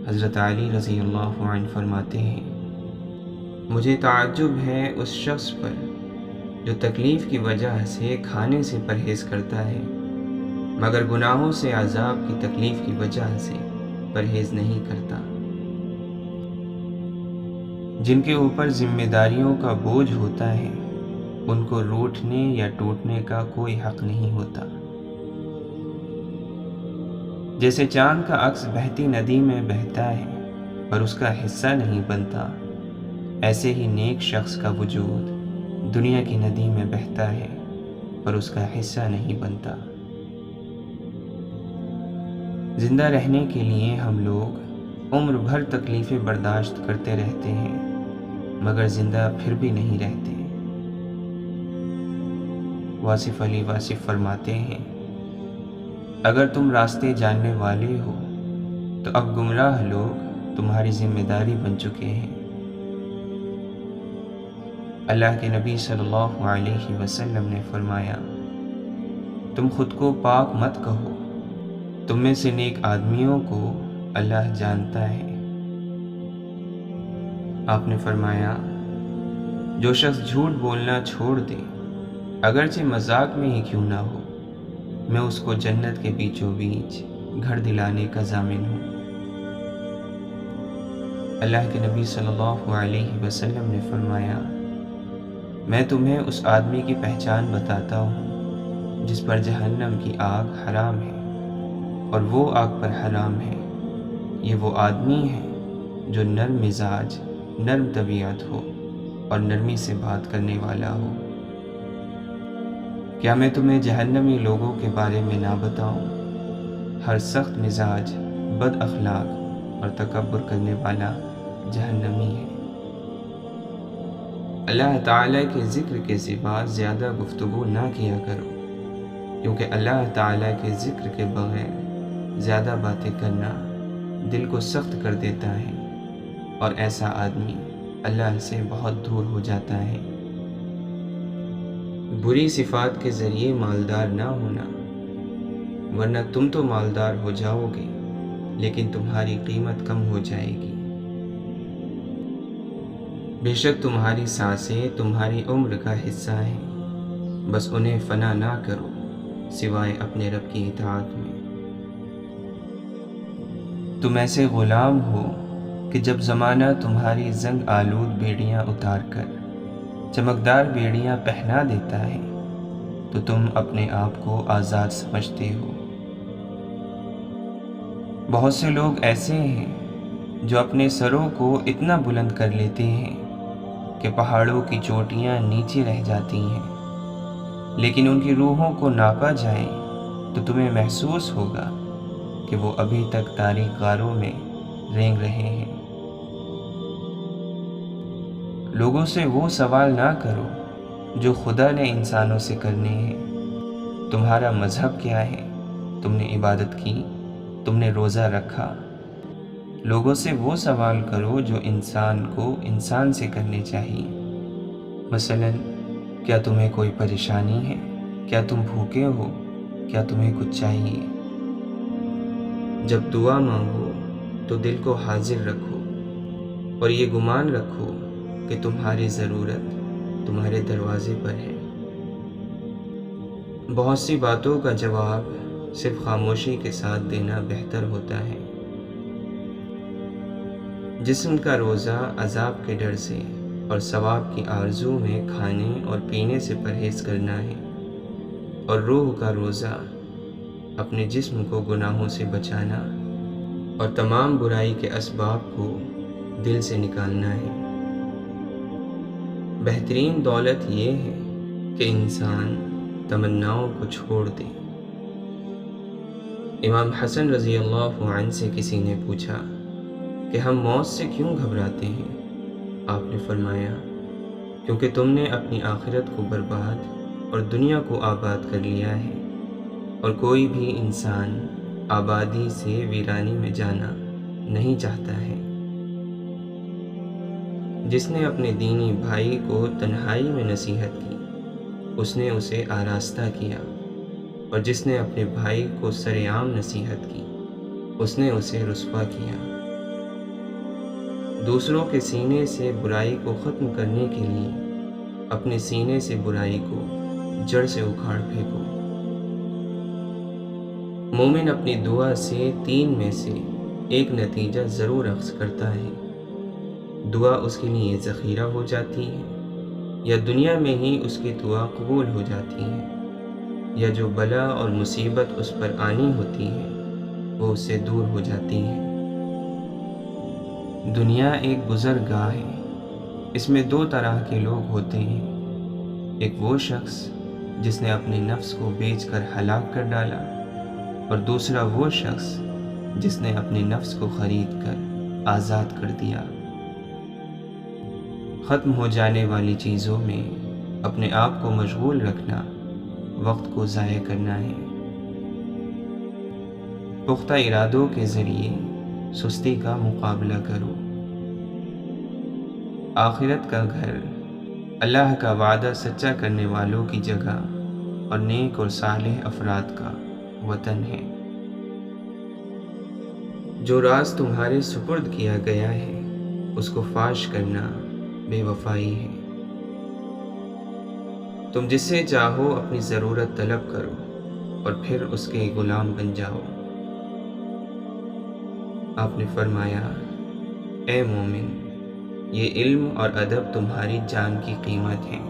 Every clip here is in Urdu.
حضرت علی رضی اللہ عنہ فرماتے ہیں، مجھے تعجب ہے اس شخص پر جو تکلیف کی وجہ سے کھانے سے پرہیز کرتا ہے مگر گناہوں سے عذاب کی تکلیف کی وجہ سے پرہیز نہیں کرتا۔ جن کے اوپر ذمہ داریوں کا بوجھ ہوتا ہے ان کو روٹنے یا ٹوٹنے کا کوئی حق نہیں ہوتا۔ جیسے چاند کا عکس بہتی ندی میں بہتا ہے پر اس کا حصہ نہیں بنتا، ایسے ہی نیک شخص کا وجود دنیا کی ندی میں بہتا ہے پر اس کا حصہ نہیں بنتا۔ زندہ رہنے کے لیے ہم لوگ عمر بھر تکلیفیں برداشت کرتے رہتے ہیں مگر زندہ پھر بھی نہیں رہتے۔ واصف علی واصف فرماتے ہیں، اگر تم راستے جاننے والے ہو تو اب گمراہ لوگ تمہاری ذمہ داری بن چکے ہیں۔ اللہ کے نبی صلی اللہ علیہ وسلم نے فرمایا، تم خود کو پاک مت کہو، تم میں سے نیک آدمیوں کو اللہ جانتا ہے۔ آپ نے فرمایا، جو شخص جھوٹ بولنا چھوڑ دے اگرچہ مذاق میں ہی کیوں نہ ہو، میں اس کو جنت کے بیچوں بیچ گھر دلانے کا ضامن ہوں۔ اللہ کے نبی صلی اللہ علیہ وسلم نے فرمایا، میں تمہیں اس آدمی کی پہچان بتاتا ہوں جس پر جہنم کی آگ حرام ہے اور وہ آگ پر حرام ہے۔ یہ وہ آدمی ہے جو نرم مزاج، نرم طبیعت ہو اور نرمی سے بات کرنے والا ہو۔ کیا میں تمہیں جہنمی لوگوں کے بارے میں نہ بتاؤں؟ ہر سخت مزاج، بد اخلاق اور تکبر کرنے والا جہنمی ہے۔ اللہ تعالیٰ کے ذکر کے سوا زیادہ گفتگو نہ کیا کرو، کیونکہ اللہ تعالیٰ کے ذکر کے بغیر زیادہ باتیں کرنا دل کو سخت کر دیتا ہے اور ایسا آدمی اللہ سے بہت دور ہو جاتا ہے۔ بری صفات کے ذریعے مالدار نہ ہونا، ورنہ تم تو مالدار ہو جاؤ گے لیکن تمہاری قیمت کم ہو جائے گی۔ بے شک تمہاری سانسیں تمہاری عمر کا حصہ ہیں، بس انہیں فنا نہ کرو سوائے اپنے رب کی اطاعت میں۔ تم ایسے غلام ہو کہ جب زمانہ تمہاری زنگ آلود بیڑیاں اتار کر چمکدار بیڑیاں پہنا دیتا ہے تو تم اپنے آپ کو آزاد سمجھتے ہو۔ بہت سے لوگ ایسے ہیں جو اپنے سروں کو اتنا بلند کر لیتے ہیں کہ پہاڑوں کی چوٹیاں نیچے رہ جاتی ہیں، لیکن ان کی روحوں کو ناپا جائے تو تمہیں محسوس ہوگا کہ وہ ابھی تک تاریک غاروں میں رینگ رہے ہیں۔ لوگوں سے وہ سوال نہ کرو جو خدا نے انسانوں سے کرنے ہیں۔ تمہارا مذہب کیا ہے؟ تم نے عبادت کی؟ تم نے روزہ رکھا؟ لوگوں سے وہ سوال کرو جو انسان کو انسان سے کرنے چاہیے۔ مثلا، کیا تمہیں کوئی پریشانی ہے؟ کیا تم بھوکے ہو؟ کیا تمہیں کچھ چاہیے؟ جب دعا مانگو تو دل کو حاضر رکھو اور یہ گمان رکھو کہ تمہاری ضرورت تمہارے دروازے پر ہے۔ بہت سی باتوں کا جواب صرف خاموشی کے ساتھ دینا بہتر ہوتا ہے۔ جسم کا روزہ عذاب کے ڈر سے اور ثواب کی آرزو میں کھانے اور پینے سے پرہیز کرنا ہے، اور روح کا روزہ اپنے جسم کو گناہوں سے بچانا اور تمام برائی کے اسباب کو دل سے نکالنا ہے۔ بہترین دولت یہ ہے کہ انسان تمناؤں کو چھوڑ دے۔ امام حسن رضی اللہ عنہ سے کسی نے پوچھا کہ ہم موت سے کیوں گھبراتے ہیں؟ آپ نے فرمایا، کیونکہ تم نے اپنی آخرت کو برباد اور دنیا کو آباد کر لیا ہے، اور کوئی بھی انسان آبادی سے ویرانی میں جانا نہیں چاہتا ہے۔ جس نے اپنے دینی بھائی کو تنہائی میں نصیحت کی، اس نے اسے آراستہ کیا، اور جس نے اپنے بھائی کو سرعام نصیحت کی، اس نے اسے رسوا کیا۔ دوسروں کے سینے سے برائی کو ختم کرنے کے لیے اپنے سینے سے برائی کو جڑ سے اکھاڑ پھینکو۔ مومن اپنی دعا سے 3 میں سے ایک نتیجہ ضرور اخذ کرتا ہے۔ دعا اس کے لیے ذخیرہ ہو جاتی ہے، یا دنیا میں ہی اس کی دعا قبول ہو جاتی ہے، یا جو بلا اور مصیبت اس پر آنی ہوتی ہے وہ اس سے دور ہو جاتی ہے۔ دنیا ایک گزرگاہ ہے۔ اس میں 2 طرح کے لوگ ہوتے ہیں، ایک وہ شخص جس نے اپنے نفس کو بیچ کر ہلاک کر ڈالا، اور دوسرا وہ شخص جس نے اپنے نفس کو خرید کر آزاد کر دیا۔ ختم ہو جانے والی چیزوں میں اپنے آپ کو مشغول رکھنا وقت کو ضائع کرنا ہے۔ پختہ ارادوں کے ذریعے سستی کا مقابلہ کرو۔ آخرت کا گھر اللہ کا وعدہ سچا کرنے والوں کی جگہ اور نیک اور صالح افراد کا وطن ہے۔ جو راز تمہارے سپرد کیا گیا ہے اس کو فاش کرنا بے وفائی ہے۔ تم جس سے چاہو اپنی ضرورت طلب کرو اور پھر اس کے غلام بن جاؤ۔ آپ نے فرمایا، اے مومن، یہ علم اور ادب تمہاری جان کی قیمت ہیں،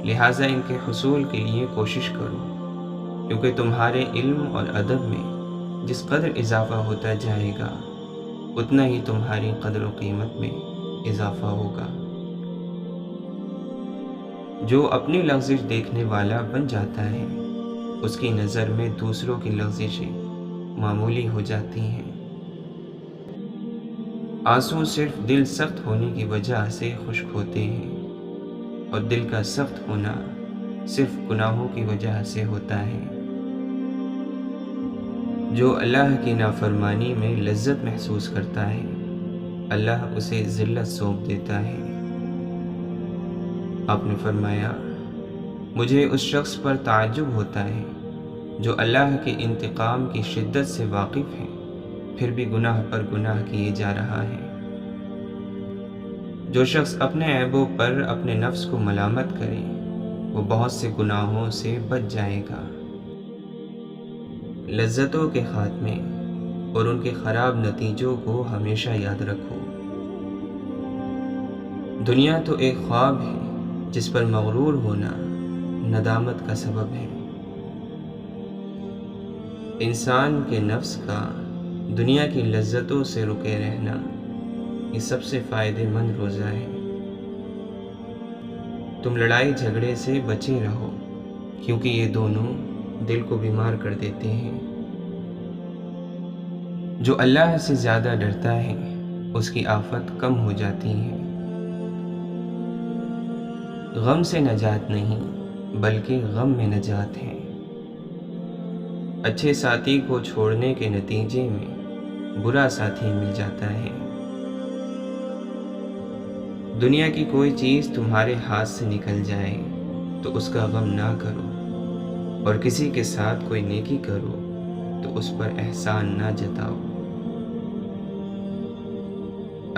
لہٰذا ان کے حصول کے لیے کوشش کرو، کیونکہ تمہارے علم اور ادب میں جس قدر اضافہ ہوتا جائے گا اتنا ہی تمہاری قدر و قیمت میں اضافہ ہوگا۔ جو اپنی لغزش دیکھنے والا بن جاتا ہے اس کی نظر میں دوسروں کی لغزشیں معمولی ہو جاتی ہیں۔ آنسو صرف دل سخت ہونے کی وجہ سے خشک ہوتے ہیں، اور دل کا سخت ہونا صرف گناہوں کی وجہ سے ہوتا ہے۔ جو اللہ کی نافرمانی میں لذت محسوس کرتا ہے اللہ اسے ذلت سونپ دیتا ہے۔ آپ نے فرمایا، مجھے اس شخص پر تعجب ہوتا ہے جو اللہ کے انتقام کی شدت سے واقف ہے پھر بھی گناہ پر گناہ کیے جا رہا ہے۔ جو شخص اپنے عیبوں پر اپنے نفس کو ملامت کرے وہ بہت سے گناہوں سے بچ جائے گا۔ لذتوں کے خاتمے اور ان کے خراب نتیجوں کو ہمیشہ یاد رکھو۔ دنیا تو ایک خواب ہے جس پر مغرور ہونا ندامت کا سبب ہے۔ انسان کے نفس کا دنیا کی لذتوں سے رکے رہنا یہ سب سے فائدے مند روزہ ہے۔ تم لڑائی جھگڑے سے بچے رہو کیونکہ یہ دونوں دل کو بیمار کر دیتے ہیں۔ جو اللہ سے زیادہ ڈرتا ہے اس کی آفت کم ہو جاتی ہے۔ غم سے نجات نہیں بلکہ غم میں نجات ہے۔ اچھے ساتھی کو چھوڑنے کے نتیجے میں برا ساتھی مل جاتا ہے۔ دنیا کی کوئی چیز تمہارے ہاتھ سے نکل جائے تو اس کا غم نہ کرو، اور کسی کے ساتھ کوئی نیکی کرو تو اس پر احسان نہ جتاؤ۔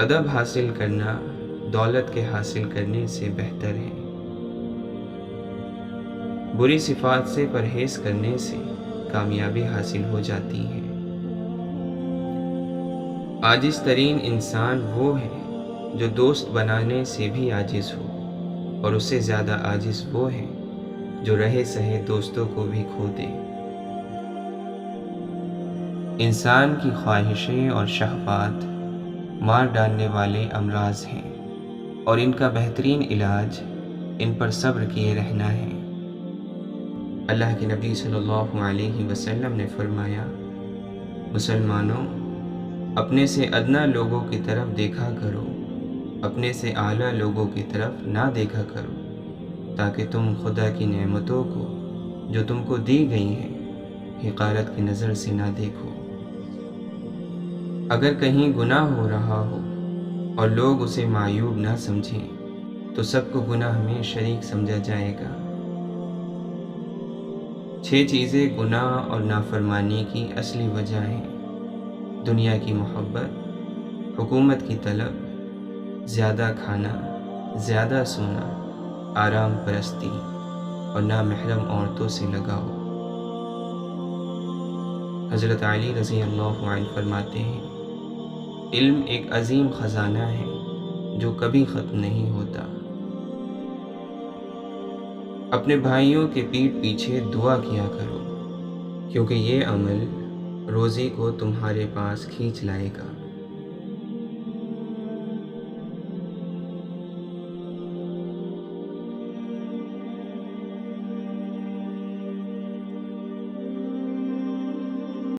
ادب حاصل کرنا دولت کے حاصل کرنے سے بہتر ہے۔ بری صفات سے پرہیز کرنے سے کامیابی حاصل ہو جاتی ہے۔ عاجز ترین انسان وہ ہے جو دوست بنانے سے بھی عاجز ہو، اور اس سے زیادہ عاجز وہ ہے جو رہے سہے دوستوں کو بھی کھو دے۔ انسان کی خواہشیں اور شہوات مار ڈالنے والے امراض ہیں، اور ان کا بہترین علاج ان پر صبر کیے رہنا ہے۔ اللہ کے نبی صلی اللہ علیہ وسلم نے فرمایا، مسلمانوں، اپنے سے ادنا لوگوں کی طرف دیکھا کرو، اپنے سے اعلیٰ لوگوں کی طرف نہ دیکھا کرو، تاکہ تم خدا کی نعمتوں کو جو تم کو دی گئی ہیں حقارت کی نظر سے نہ دیکھو۔ اگر کہیں گناہ ہو رہا ہو اور لوگ اسے معیوب نہ سمجھیں تو سب کو گناہ میں شریک سمجھا جائے گا۔ 6 چیزیں گناہ اور نافرمانی کی اصلی وجہ ہیں: دنیا کی محبت، حکومت کی طلب، زیادہ کھانا، زیادہ سونا، آرام پرستی اور نامحرم عورتوں سے لگاؤ۔ حضرت علی رضی اللہ عنہ فرماتے ہیں، علم ایک عظیم خزانہ ہے جو کبھی ختم نہیں ہوتا۔ اپنے بھائیوں کے پیٹھ پیچھے دعا کیا کرو، کیونکہ یہ عمل روزی کو تمہارے پاس کھینچ لائے گا۔